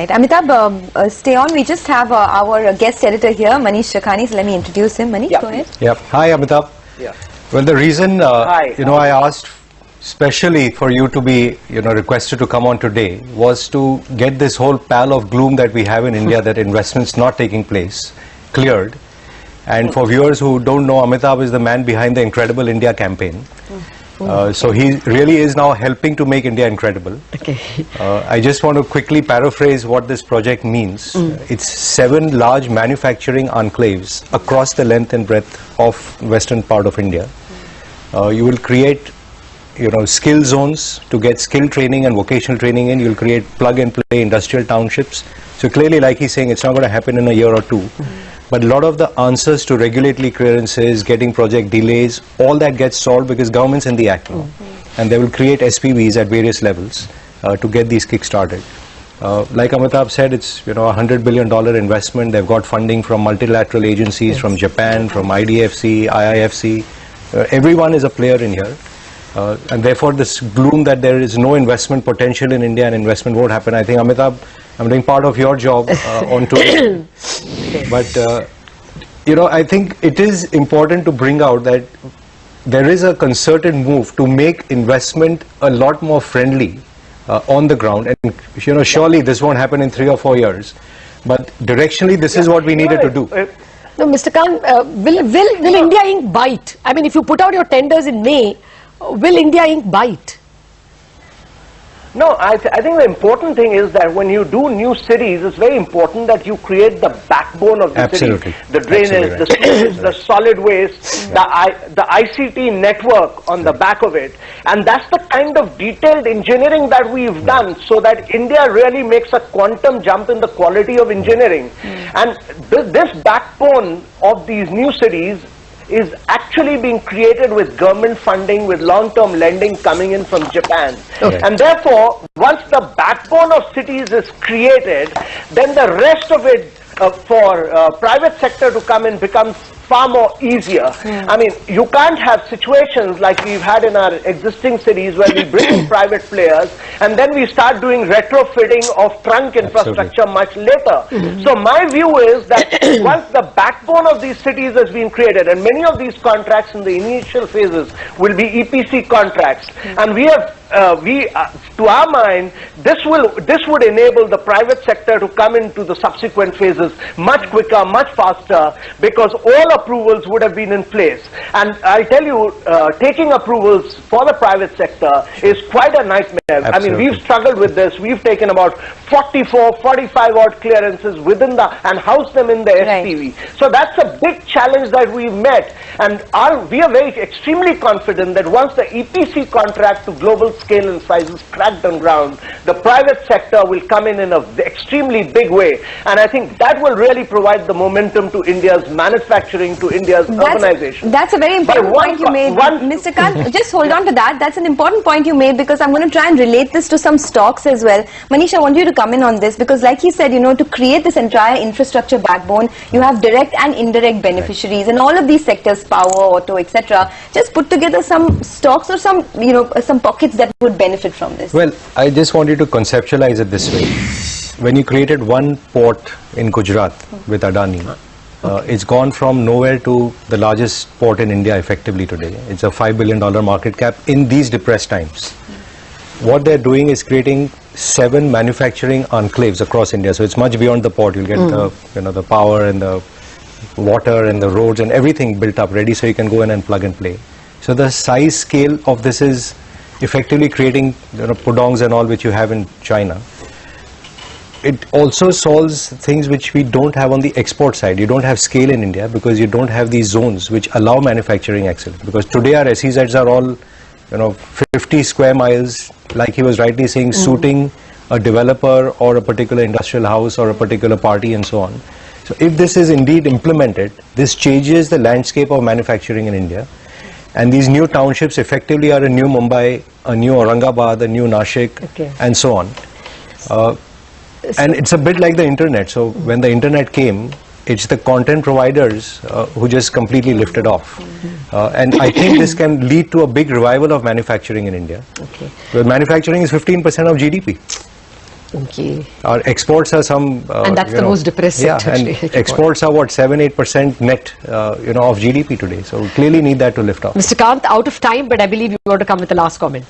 Amitabh, stay on. We just have our guest editor here, Manish Shakhani. So let me introduce him. Manish, go ahead. Yep. Hi, Amitabh. Yeah. Well, the reason, I asked specially for you to be, requested to come on today was to get this whole pall of gloom that we have in India, that investments not taking place, cleared. And for viewers who don't know, Amitabh is the man behind the Incredible India campaign. So he really is now helping to make India incredible. Okay. I just want to quickly paraphrase what this project means. It's 7 large manufacturing enclaves across the length and breadth of western part of India. You will create, skill zones to get skill training and vocational training in. You'll create plug and play industrial townships. So clearly, like he's saying, it's not going to happen in a year or two. But a lot of the answers to regulatory clearances, getting project delays, all that gets solved because government's in the act now. And they will create SPVs at various levels to get these kick-started. Like Amitabh said, it's $100 billion investment. They've got funding from multilateral agencies, from Japan, from IDFC, IIFC. Everyone is a player in here. And therefore, this gloom that there is no investment potential in India and investment won't happen. I think, Amitabh, I'm doing part of your job on tourism. But, I think it is important to bring out that there is a concerted move to make investment a lot more friendly on the ground. And, surely this won't happen in 3 or 4 years. But directionally, this is what we needed to do. No, Mr. Khan, will India Inc. bite? I mean, if you put out your tenders in May, will India Inc. bite? No, I think the important thing is that when you do new cities, it's very important that you create the backbone of the city. The drainage, the sewage, the solid waste, the ICT network on the back of it. And that's the kind of detailed engineering that we've done so that India really makes a quantum jump in the quality of engineering. And this backbone of these new cities is actually being created with government funding, with long-term lending coming in from Japan. And therefore, once the backbone of cities is created, then the rest of it for private sector to come in becomes far more easier. I mean, you can't have situations like we've had in our existing cities where we bring in private players and then we start doing retrofitting of trunk infrastructure much later. So my view is that once the backbone of these cities has been created, and many of these contracts in the initial phases will be EPC contracts, and we have to our mind, this would enable the private sector to come into the subsequent phases much quicker, much faster, because all approvals would have been in place. And I tell you, taking approvals for the private sector is quite a nightmare. I mean, we've struggled with this. We've taken about 44, 45 odd clearances within and housed them in the SPV. So that's a big challenge that we've met. And we are extremely confident that once the EPC contract to global scale and size is cracked on ground, the private sector will come in an extremely big way. And I think that will really provide the momentum to India's manufacturing, to India's urbanization. That's a very important point you made, Mr. Khan. Just hold on to that. That's an important point you made, because I'm going to try and relate this to some stocks as well. Manish, I want you to come in on this, because like he said, to create this entire infrastructure backbone, you have direct and indirect beneficiaries in all of these sectors, power, auto, etc. Just put together some stocks or some, some pockets that would benefit from this. Well, I just want you to conceptualize it this way. When you created one port in Gujarat with Adani, it's gone from nowhere to the largest port in India effectively today. It's a $5 billion market cap in these depressed times. What they're doing is creating 7 manufacturing enclaves across India. So it's much beyond the port. You'll get the power and the water and the roads and everything built up ready, so you can go in and plug and play. So the size scale of this is effectively creating Pudongs and all which you have in China. It also solves things which we don't have on the export side. You don't have scale in India because you don't have these zones which allow manufacturing excellence. Because today our SEZs are all 50 square miles, like he was rightly saying, suiting a developer or a particular industrial house or a particular party and so on. So if this is indeed implemented, this changes the landscape of manufacturing in India. And these new townships effectively are a new Mumbai, a new Aurangabad, a new Nashik, and so on. And it's a bit like the internet. So when the internet came, it's the content providers who just completely lifted off. And I think this can lead to a big revival of manufacturing in India. Where manufacturing is 15% of GDP. Okay. Our exports are some... and that's the most depressed sector. And exports are what, 7-8% net, of GDP today. So we clearly need that to lift off. Mr. Kant, out of time, but I believe you want to come with the last comment.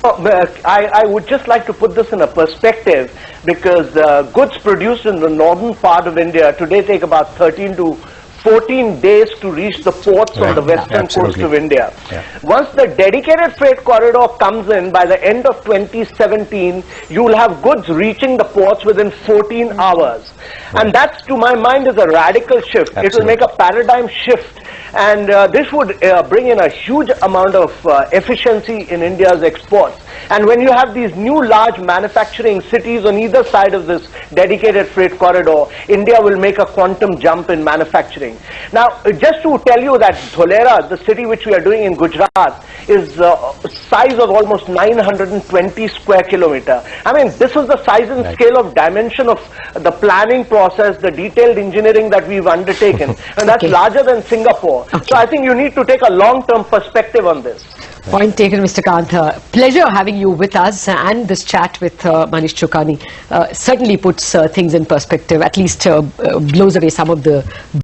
I would just like to put this in a perspective, because goods produced in the northern part of India today take about 13 to 14 days to reach the ports on the western coast of India. Yeah. Once the dedicated freight corridor comes in, by the end of 2017, you will have goods reaching the ports within 14 hours. And that, to my mind, is a radical shift. It will make a paradigm shift. And this would bring in a huge amount of efficiency in India's exports. And when you have these new large manufacturing cities on either side of this dedicated freight corridor, India will make a quantum jump in manufacturing. Now, just to tell you that Dholera, the city which we are doing in Gujarat, is size of almost 920 square kilometer. I mean, this is the size and scale of dimension of the planning process, the detailed engineering that we've undertaken. And that's larger than Singapore. So I think you need to take a long-term perspective on this. Point taken, Mr. Kant. Pleasure having you with us, and this chat with Manish Chokani certainly puts things in perspective, at least blows away some of the